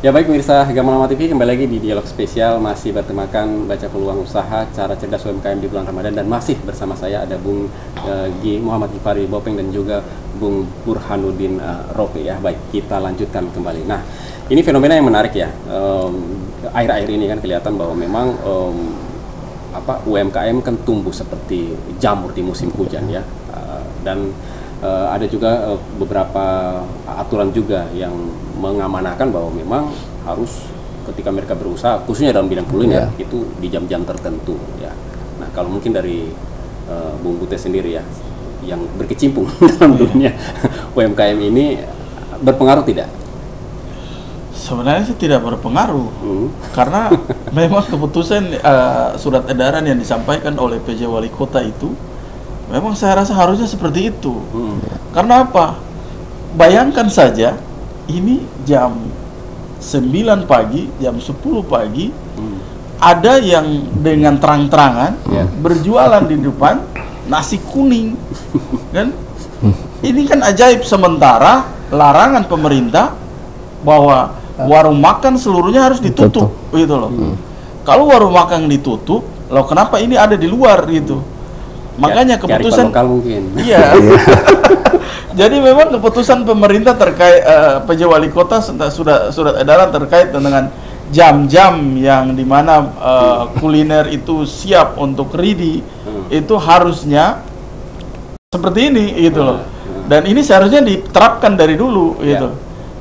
Ya baik pemirsa Gamalama TV, kembali lagi di Dialog Spesial, masih bertemakan baca peluang usaha, cara cerdas UMKM di bulan Ramadan, dan masih bersama saya ada Bung Muhammad Gifari Bopeng dan juga Bung Burhanuddin Roke ya. Baik, kita lanjutkan kembali. Nah, ini fenomena yang menarik ya. Akhir-akhir ini kan kelihatan bahwa memang UMKM kan tumbuh seperti jamur di musim hujan ya. Dan ada juga beberapa aturan juga yang mengamanahkan bahwa memang harus ketika mereka berusaha, khususnya dalam bidang kuliner, itu di jam-jam tertentu ya. Nah, kalau mungkin dari Bung Bute sendiri ya, yang berkecimpung dalam dunia UMKM ini, berpengaruh tidak? Sebenarnya sih tidak berpengaruh, karena memang keputusan surat edaran yang disampaikan oleh PJ Wali Kota itu memang saya rasa harusnya seperti itu. Karena apa? Bayangkan saja, ini jam 9 pagi, jam 10 pagi, ada yang dengan terang-terangan berjualan di depan nasi kuning, kan? Ini kan ajaib. Sementara larangan pemerintah bahwa warung makan seluruhnya harus ditutup, gitu loh. Kalau warung makan ditutup, loh kenapa ini ada di luar gitu? Makanya keputusan mungkin. Iya. Jadi memang keputusan pemerintah terkait PJ Wali Kota surat edaran terkait dengan jam-jam yang dimana kuliner itu siap untuk ready, itu harusnya seperti ini gitu loh. Dan ini seharusnya diterapkan dari dulu gitu.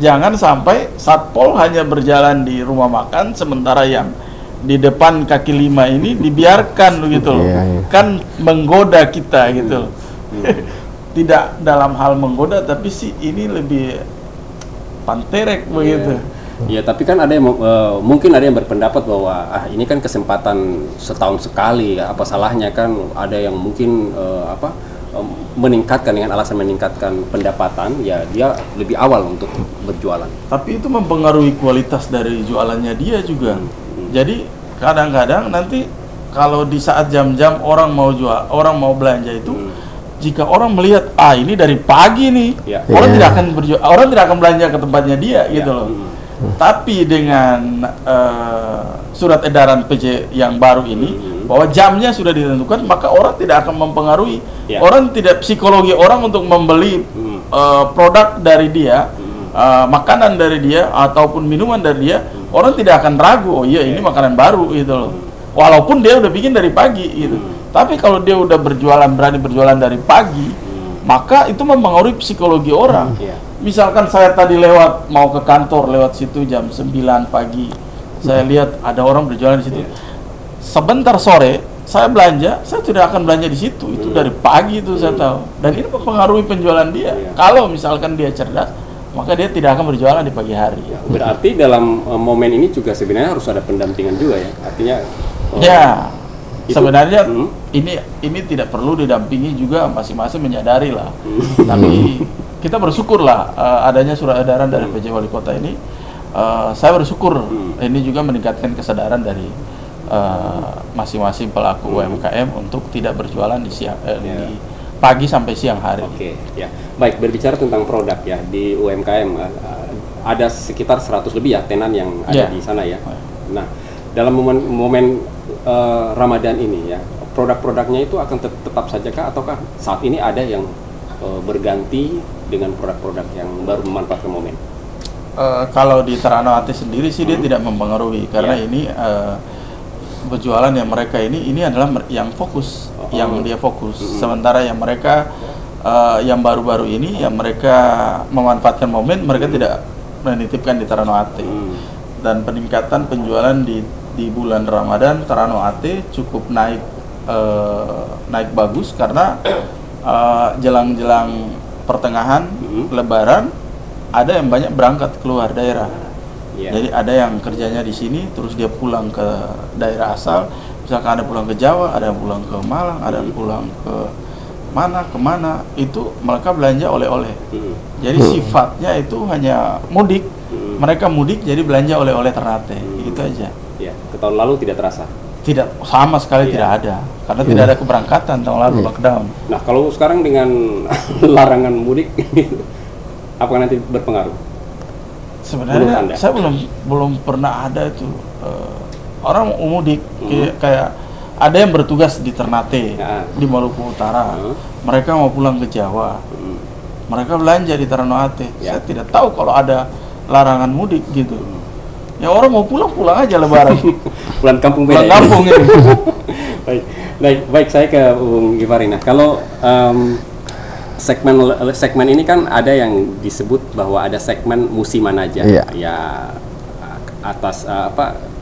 Jangan sampai Satpol hanya berjalan di rumah makan, sementara yang di depan kaki lima ini dibiarkan gitu loh. Kan menggoda kita gitu loh. Tidak dalam hal menggoda, tapi sih ini lebih panterek begitu. Ya, tapi kan ada yang mungkin ada yang berpendapat bahwa ini kan kesempatan setahun sekali ya, apa salahnya kan? Ada yang mungkin meningkatkan, dengan alasan meningkatkan pendapatan, ya dia lebih awal untuk berjualan. Tapi itu mempengaruhi kualitas dari jualannya dia juga. Jadi kadang-kadang nanti kalau di saat jam-jam orang mau belanja itu, jika orang melihat ini dari pagi nih, orang tidak akan belanja ke tempatnya dia gitu loh. Tapi dengan surat edaran PJ yang baru ini, bahwa jamnya sudah ditentukan, maka orang tidak akan mempengaruhi. Orang tidak, psikologi orang untuk membeli produk dari dia, makanan dari dia ataupun minuman dari dia, orang tidak akan ragu, oh iya ini makanan baru gitu loh. Walaupun dia udah bikin dari pagi gitu. Tapi kalau dia udah berani berjualan dari pagi, maka itu mempengaruhi psikologi orang. Misalkan saya tadi mau ke kantor lewat situ jam 9 pagi, saya lihat ada orang berjualan di situ. Sebentar sore saya belanja, saya tidak akan belanja di situ. Itu dari pagi itu saya tahu. Dan ini mempengaruhi penjualan dia. Kalau misalkan dia cerdas, maka dia tidak akan berjualan di pagi hari. Berarti dalam momen ini juga sebenarnya harus ada pendampingan juga ya. Artinya sebenarnya ini tidak perlu didampingi juga, masing-masing menyadari lah. Tapi kita bersyukur lah adanya surat edaran dari PJ Wali Kota ini. Saya bersyukur ini juga meningkatkan kesadaran dari masing-masing pelaku UMKM untuk tidak berjualan di pagi sampai siang hari. Baik, berbicara tentang produk ya di UMKM, ada sekitar 100 lebih ya tenan yang ada di sana ya. Nah, dalam momen Ramadan ini ya, produk-produknya itu akan tetap saja kah, ataukah saat ini ada yang berganti dengan produk-produk yang baru memanfaatkan momen? Kalau di Taranawati sendiri sih dia tidak mempengaruhi, karena ini berjualan yang mereka ini adalah yang fokus, yang dia fokus. Sementara yang mereka yang baru-baru ini yang mereka memanfaatkan momen, mereka tidak menitipkan di Taranawati. Dan peningkatan penjualan di bulan Ramadan Taranawati cukup naik bagus, karena jelang-jelang pertengahan Lebaran ada yang banyak berangkat keluar daerah. Jadi ada yang kerjanya di sini terus dia pulang ke daerah asal, misalkan ada pulang ke Jawa, ada yang pulang ke Malang, ada yang pulang ke kemana, itu mereka belanja oleh-oleh. Jadi sifatnya itu hanya mudik. Mereka mudik jadi belanja oleh-oleh Ternate, gitu aja. Ke tahun lalu tidak terasa? Tidak, sama sekali tidak ada, karena tidak ada keberangkatan tahun lalu, lockdown. Nah, kalau sekarang dengan larangan mudik, apakah nanti berpengaruh? Sebenarnya saya belum pernah ada itu orang mudik kayak ada yang bertugas di Ternate di Maluku Utara. Mereka mau pulang ke Jawa. Mereka belanja di Ternate. Saya tidak tahu kalau ada larangan mudik gitu. Ya orang mau pulang aja Lebaran. Pulang kampung beda. Pulang kampung ini. Baik, saya ke Bung Givari. Nah, kalau segmen ini kan ada yang disebut bahwa ada segmen musiman aja, ya atas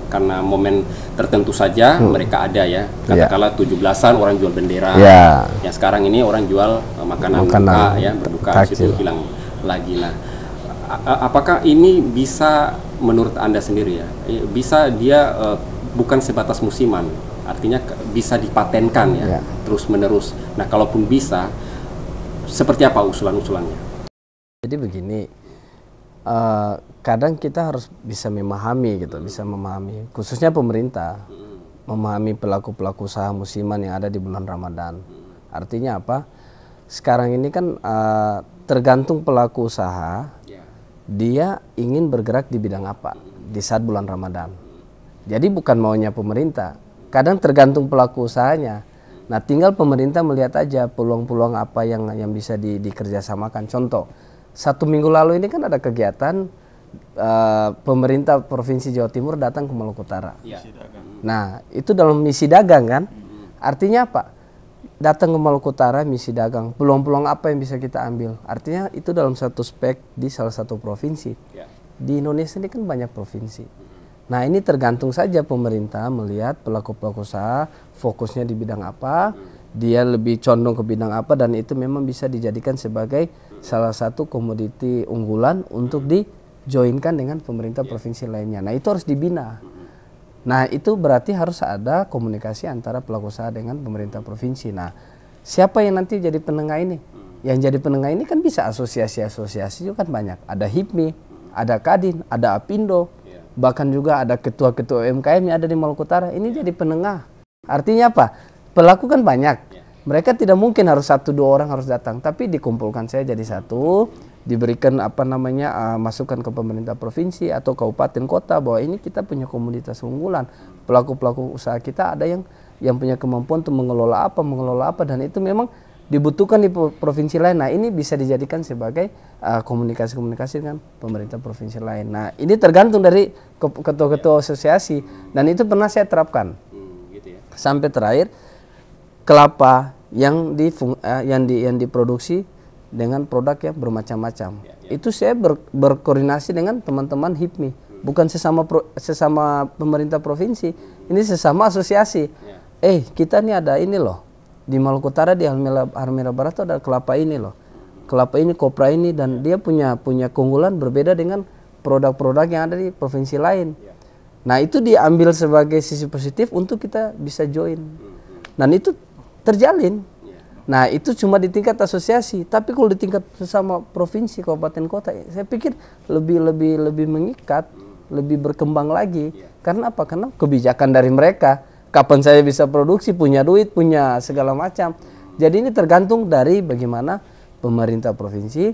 karena momen tertentu saja mereka ada ya, katakanlah 17-an orang jual bendera, yang sekarang ini orang jual makanan berbuka ya, berbuka situ hilang lagi. Nah, apakah ini bisa menurut Anda sendiri ya, bisa dia bukan sebatas musiman, artinya bisa dipatenkan ya, terus menerus. Nah, kalaupun bisa, seperti apa usulan-usulannya? Jadi begini, kadang kita harus bisa memahami gitu, bisa memahami, khususnya pemerintah, memahami pelaku-pelaku usaha musiman yang ada di bulan Ramadan. Artinya apa? Sekarang ini kan tergantung pelaku usaha, dia ingin bergerak di bidang apa di saat bulan Ramadan. Jadi bukan maunya pemerintah, kadang tergantung pelaku usahanya. Nah, tinggal pemerintah melihat aja peluang-peluang apa yang bisa dikerjasamakan. Contoh, 1 minggu lalu ini kan ada kegiatan pemerintah Provinsi Jawa Timur datang ke Maluku Utara. Nah, itu dalam misi dagang kan? Artinya apa? Datang ke Maluku Utara, misi dagang. Peluang-peluang apa yang bisa kita ambil? Artinya itu dalam satu spek di salah satu provinsi. Di Indonesia ini kan banyak provinsi. Nah, ini tergantung saja pemerintah melihat pelaku-pelaku usaha fokusnya di bidang apa, dia lebih condong ke bidang apa, dan itu memang bisa dijadikan sebagai salah satu komoditi unggulan untuk dijoinkan dengan pemerintah provinsi lainnya. Nah, itu harus dibina. Nah, itu berarti harus ada komunikasi antara pelaku usaha dengan pemerintah provinsi. Nah, siapa yang nanti jadi penengah ini? Yang jadi penengah ini kan bisa asosiasi-asosiasi juga kan banyak. Ada HIPMI, ada Kadin, ada Apindo, bahkan juga ada ketua-ketua UMKM yang ada di Maluku Utara. Ini jadi penengah. Artinya apa? Pelaku kan banyak. Mereka tidak mungkin harus 1-2 orang harus datang, tapi dikumpulkan saya jadi satu, diberikan masukan ke pemerintah provinsi atau kabupaten kota bahwa ini kita punya komoditas unggulan. Pelaku-pelaku usaha kita ada yang punya kemampuan untuk mengelola apa, dan itu memang dibutuhkan di provinsi lain. Nah, ini bisa dijadikan sebagai komunikasi-komunikasi dengan pemerintah provinsi lain. Nah, ini tergantung dari ketua-ketua asosiasi, dan itu pernah saya terapkan. Gitu ya. Sampai terakhir, kelapa yang diproduksi dengan produk yang bermacam-macam. Itu saya berkoordinasi dengan teman-teman HIPMI, bukan sesama pemerintah provinsi, ini sesama asosiasi. Kita nih ada ini loh. Di Maluku Utara di Halmahera Barat itu ada kelapa ini loh. Kelapa ini, kopra ini, dan dia punya keunggulan berbeda dengan produk-produk yang ada di provinsi lain. Nah, itu diambil sebagai sisi positif untuk kita bisa join. Dan itu terjalin. Nah, itu cuma di tingkat asosiasi, tapi kalau di tingkat sesama provinsi, kabupaten, kota, saya pikir lebih mengikat, lebih berkembang lagi. Karena apa? Karena kebijakan dari mereka. Kapan saya bisa produksi, punya duit, punya segala macam. Jadi ini tergantung dari bagaimana pemerintah provinsi,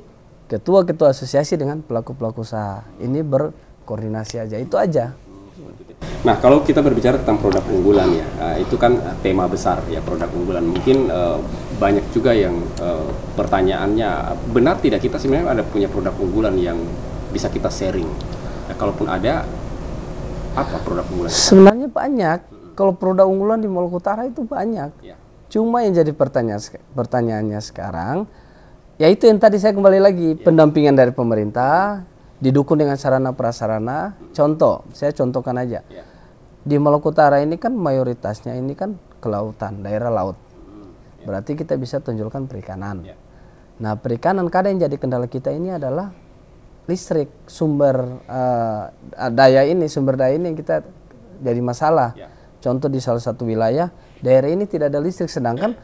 ketua-ketua asosiasi dengan pelaku-pelaku usaha. Ini berkoordinasi aja, itu aja. Nah, kalau kita berbicara tentang produk unggulan ya, itu kan tema besar ya, produk unggulan. Mungkin banyak juga yang pertanyaannya, benar tidak kita sebenarnya ada punya produk unggulan yang bisa kita sharing? Nah, kalaupun ada, apa produk unggulan? Sebenarnya banyak. Kalau produk unggulan di Maluku Utara itu banyak. Cuma yang jadi pertanyaannya sekarang, yaitu yang tadi saya kembali lagi, pendampingan dari pemerintah, didukung dengan sarana prasarana. Contoh, saya contohkan aja. Di Maluku Utara ini kan mayoritasnya ini kan kelautan, daerah laut. Berarti kita bisa tunjukkan perikanan. Nah, perikanan kadang yang jadi kendala kita ini adalah listrik, sumber daya ini yang kita jadi masalah. Contoh di salah satu wilayah, daerah ini tidak ada listrik, sedangkan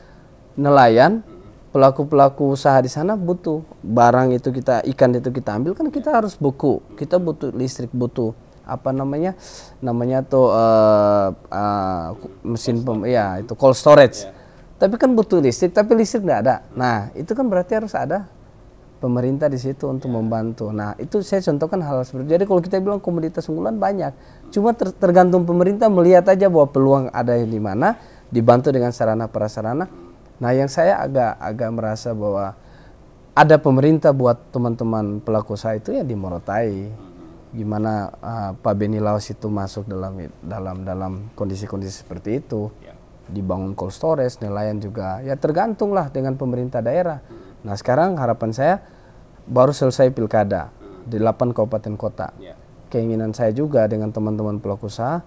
nelayan, pelaku-pelaku usaha di sana butuh barang itu ikan itu kita ambil, kan kita harus beku, kita butuh listrik, butuh mesin itu cold storage. Tapi kan butuh listrik, tapi listrik nggak ada. Nah, itu kan berarti harus ada pemerintah di situ untuk membantu. Nah, itu saya contohkan hal seperti itu. Jadi kalau kita bilang komoditas unggulan banyak, cuma tergantung pemerintah melihat aja bahwa peluang ada di mana, dibantu dengan sarana prasarana. Nah, yang saya agak merasa bahwa ada pemerintah buat teman-teman pelaku usaha itu ya di Morotai. Gimana Pak Beni Laos itu masuk dalam kondisi-kondisi seperti itu. Dibangun cold storage, nelayan juga. Ya tergantung lah dengan pemerintah daerah. Nah, sekarang harapan saya baru selesai pilkada di 8 kabupaten kota. Keinginan saya juga dengan teman-teman pelaku usaha,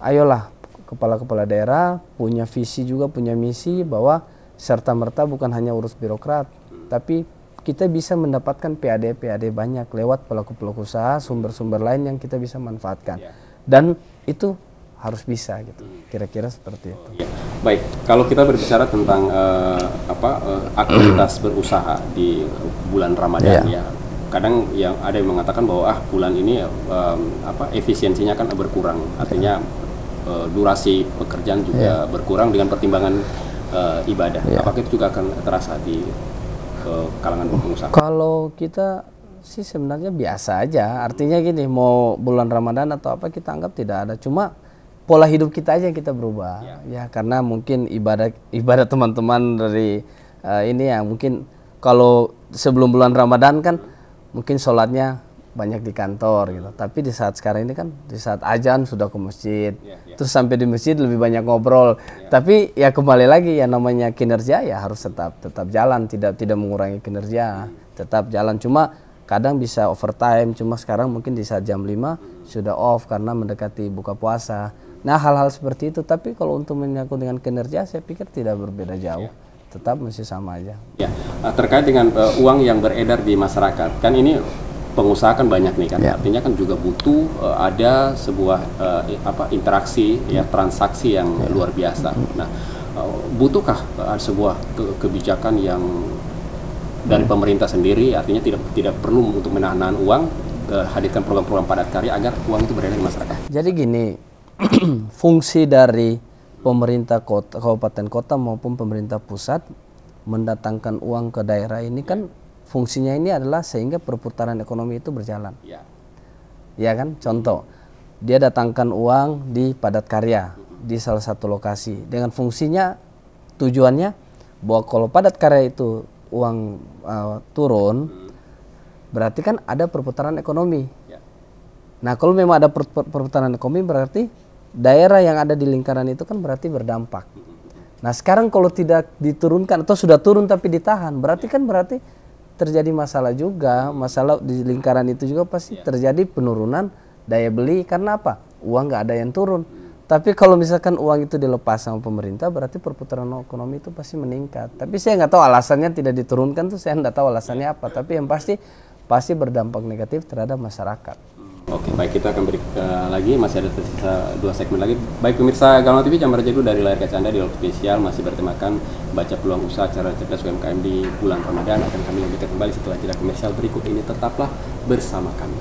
ayolah kepala-kepala daerah punya visi juga, punya misi bahwa serta-merta bukan hanya urus birokrat, tapi kita bisa mendapatkan PAD banyak lewat pelaku-pelaku usaha, sumber-sumber lain yang kita bisa manfaatkan. Dan itu harus bisa gitu, kira-kira seperti itu. Baik, kalau kita berbicara tentang aktivitas berusaha di bulan Ramadan ya, kadang yang ada yang mengatakan bahwa bulan ini efisiensinya kan berkurang, artinya durasi pekerjaan juga berkurang dengan pertimbangan ibadah. Apakah itu juga akan terasa di kalangan pengusaha? Kalau kita sih sebenarnya biasa aja, artinya gini, mau bulan Ramadan atau apa kita anggap tidak ada, cuma pola hidup kita aja yang kita berubah ya, karena mungkin ibadah teman-teman dari ini ya, mungkin kalau sebelum bulan Ramadan kan mungkin sholatnya banyak di kantor gitu, tapi di saat sekarang ini kan di saat azan sudah ke masjid, terus sampai di masjid lebih banyak ngobrol, tapi ya kembali lagi ya namanya kinerja ya harus tetap jalan, tidak mengurangi kinerja, tetap jalan, cuma kadang bisa overtime, cuma sekarang mungkin di saat jam 5 sudah off karena mendekati buka puasa. Nah, hal-hal seperti itu, tapi kalau untuk menyangkut dengan kinerja saya pikir tidak berbeda jauh, tetap masih sama aja. Ya, terkait dengan uang yang beredar di masyarakat, kan ini pengusaha kan banyak nih kan, artinya kan juga butuh ada sebuah interaksi ya, transaksi yang luar biasa. Nah, butuhkah sebuah kebijakan yang dari pemerintah sendiri, artinya tidak perlu untuk menahan uang, hadirkan program-program padat karya agar uang itu beredar di masyarakat? Jadi gini, fungsi dari pemerintah kabupaten kota maupun pemerintah pusat mendatangkan uang ke daerah ini kan fungsinya ini adalah sehingga perputaran ekonomi itu berjalan. Ya kan, contoh dia datangkan uang di padat karya di salah satu lokasi dengan fungsinya, tujuannya bahwa kalau padat karya itu uang turun, berarti kan ada perputaran ekonomi. Nah, kalau memang ada perputaran ekonomi berarti daerah yang ada di lingkaran itu kan berarti berdampak. Nah, sekarang kalau tidak diturunkan atau sudah turun tapi ditahan, berarti terjadi masalah juga, masalah di lingkaran itu juga pasti terjadi penurunan daya beli, karena apa? Uang nggak ada yang turun. Tapi kalau misalkan uang itu dilepas sama pemerintah, berarti perputaran ekonomi itu pasti meningkat. Tapi saya nggak tahu alasannya tidak diturunkan tuh, saya nggak tahu alasannya apa. Tapi yang pasti berdampak negatif terhadap masyarakat. Oke, baik, kita akan beri lagi, masih ada tersisa 2 segmen lagi. Baik pemirsa Galau TV, Jambar Jadul dari layar kaca Anda di Dialog Spesial masih bertemakan baca peluang usaha cara cerdas UMKM di bulan Ramadan. Akan kami lanjutkan kembali setelah jeda komersial berikut ini, tetaplah bersama kami.